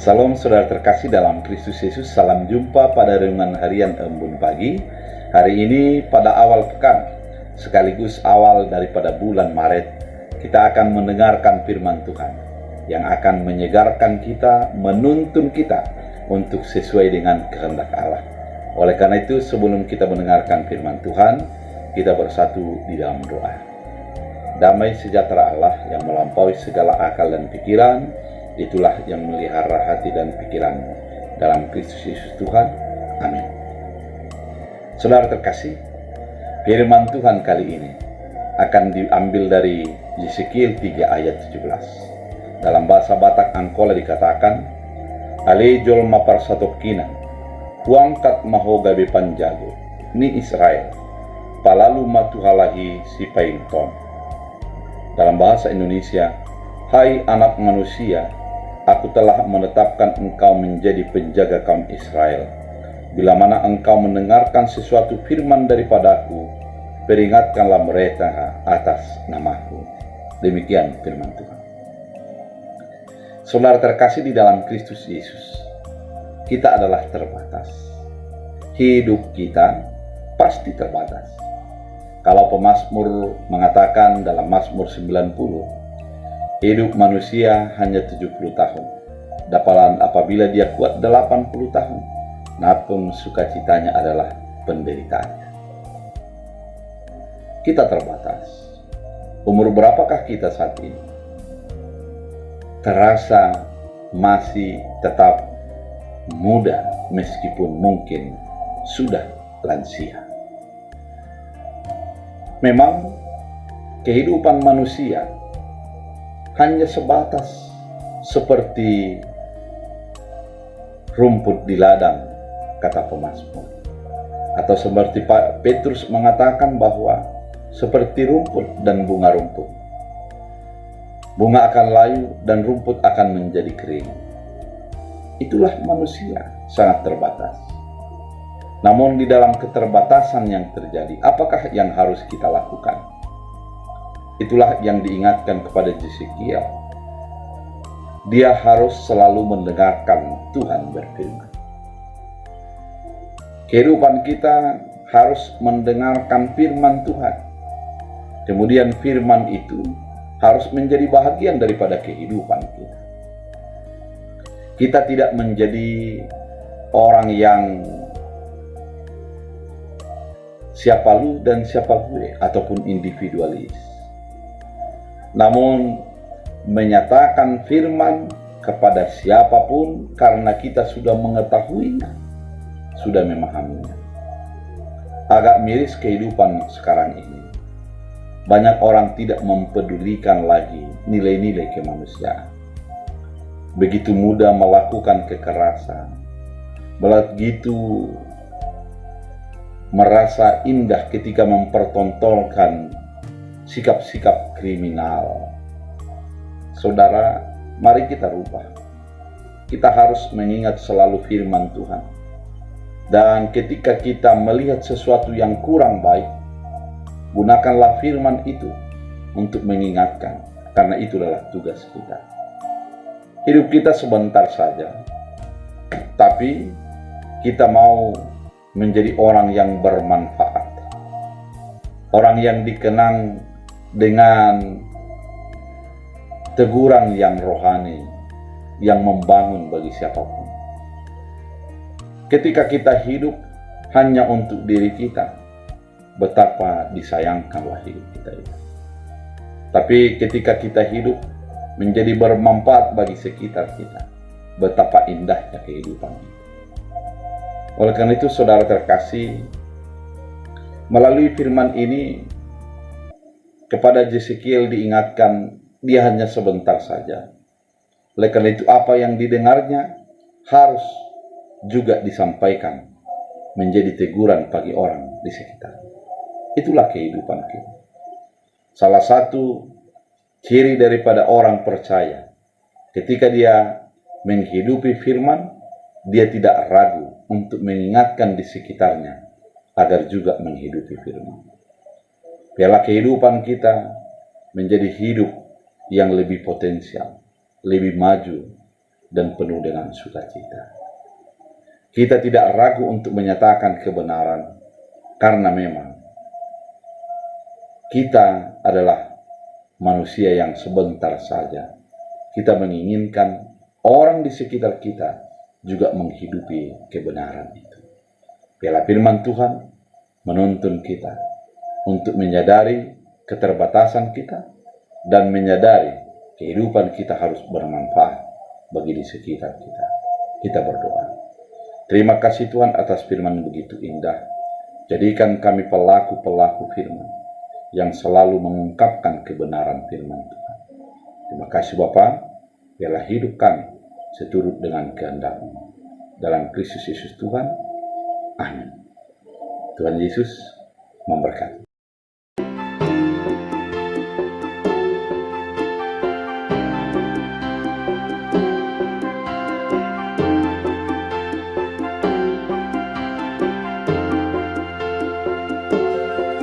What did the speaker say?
Salam saudara terkasih dalam Kristus Yesus. Salam jumpa pada renungan harian Embun Pagi. Hari ini pada awal pekan, sekaligus awal daripada bulan Maret, kita akan mendengarkan firman Tuhan yang akan menyegarkan kita, menuntun kita untuk sesuai dengan kehendak Allah. Oleh karena itu, sebelum kita mendengarkan firman Tuhan, kita bersatu di dalam doa. Damai sejahtera Allah yang melampaui segala akal dan pikiran, itulah yang melihara hati dan pikiranmu dalam Kristus Yesus Tuhan. Amin. Saudara terkasih, firman Tuhan kali ini akan diambil dari Yeskiel 3 ayat 17. Dalam bahasa Batak Angkola dikatakan, Alejol mapar satokina, huangkat mahogabe panjago, ni Israel, palalu matuhalahi si paington. Dalam bahasa Indonesia, hai anak manusia, aku telah menetapkan engkau menjadi penjaga kaum Israel. Bila mana engkau mendengarkan sesuatu firman daripadaku, peringatkanlah mereka atas namaku. Demikian firman Tuhan. Saudara terkasih di dalam Kristus Yesus, kita adalah terbatas. Hidup kita pasti terbatas. Kalau pemazmur mengatakan dalam Mazmur 90, hidup manusia hanya 70 tahun. Dapalan apabila dia kuat 80 tahun, napun sukacitanya adalah penderitaannya. Kita terbatas. Umur berapakah kita saat ini? Terasa masih tetap muda meskipun mungkin sudah lansia. Memang kehidupan manusia hanya sebatas seperti rumput di ladang, kata pemazmur. Atau seperti Pak Petrus mengatakan bahwa seperti rumput dan bunga rumput. Bunga akan layu dan rumput akan menjadi kering. Itulah manusia, sangat terbatas. Namun di dalam keterbatasan yang terjadi, apakah yang harus kita lakukan? Itulah yang diingatkan kepada Yeskiel. Dia harus selalu mendengarkan Tuhan berfirman. Kehidupan kita harus mendengarkan firman Tuhan. Kemudian firman itu harus menjadi bahagian daripada kehidupan kita. Kita tidak menjadi orang yang siapa lu dan siapa gue ataupun individualis. Namun menyatakan firman kepada siapapun karena kita sudah mengetahuinya, sudah memahaminya. Agak miris kehidupan sekarang ini. Banyak orang tidak mempedulikan lagi nilai-nilai kemanusiaan. Begitu mudah melakukan kekerasan. Begitu merasa indah ketika mempertontonkan sikap-sikap kriminal. Saudara, mari kita rubah. Kita harus mengingat selalu firman Tuhan. Dan ketika kita melihat sesuatu yang kurang baik, gunakanlah firman itu untuk mengingatkan, karena itu adalah tugas kita. Hidup kita sebentar saja, tapi kita mau menjadi orang yang bermanfaat. Orang yang dikenang dengan teguran yang rohani, yang membangun bagi siapapun. Ketika kita hidup hanya untuk diri kita, betapa disayangkanlah hidup kita itu. Tapi ketika kita hidup menjadi bermanfaat bagi sekitar kita, betapa indahnya kehidupan itu. Oleh karena itu, saudara terkasih, melalui firman ini kepada Yeskiel diingatkan dia hanya sebentar saja. Oleh karena itu, apa yang didengarnya harus juga disampaikan menjadi teguran bagi orang di sekitar. Itulah kehidupan kita. Salah satu ciri daripada orang percaya, ketika dia menghidupi firman, dia tidak ragu untuk mengingatkan di sekitarnya agar juga menghidupi firman. Biarlah kehidupan kita menjadi hidup yang lebih potensial, lebih maju, dan penuh dengan sukacita. Kita tidak ragu untuk menyatakan kebenaran, karena memang kita adalah manusia yang sebentar saja. Kita menginginkan orang di sekitar kita juga menghidupi kebenaran itu. Biarlah firman Tuhan menuntun kita untuk menyadari keterbatasan kita dan menyadari kehidupan kita harus bermanfaat bagi di sekitar kita. Kita berdoa. Terima kasih Tuhan atas firman begitu indah. Jadikan kami pelaku-pelaku firman yang selalu mengungkapkan kebenaran firman Tuhan. Terima kasih Bapa, biarlah hidup kami seturut dengan kehendak-Mu. Dalam Kristus Yesus Tuhan, amin. Tuhan Yesus memberkati.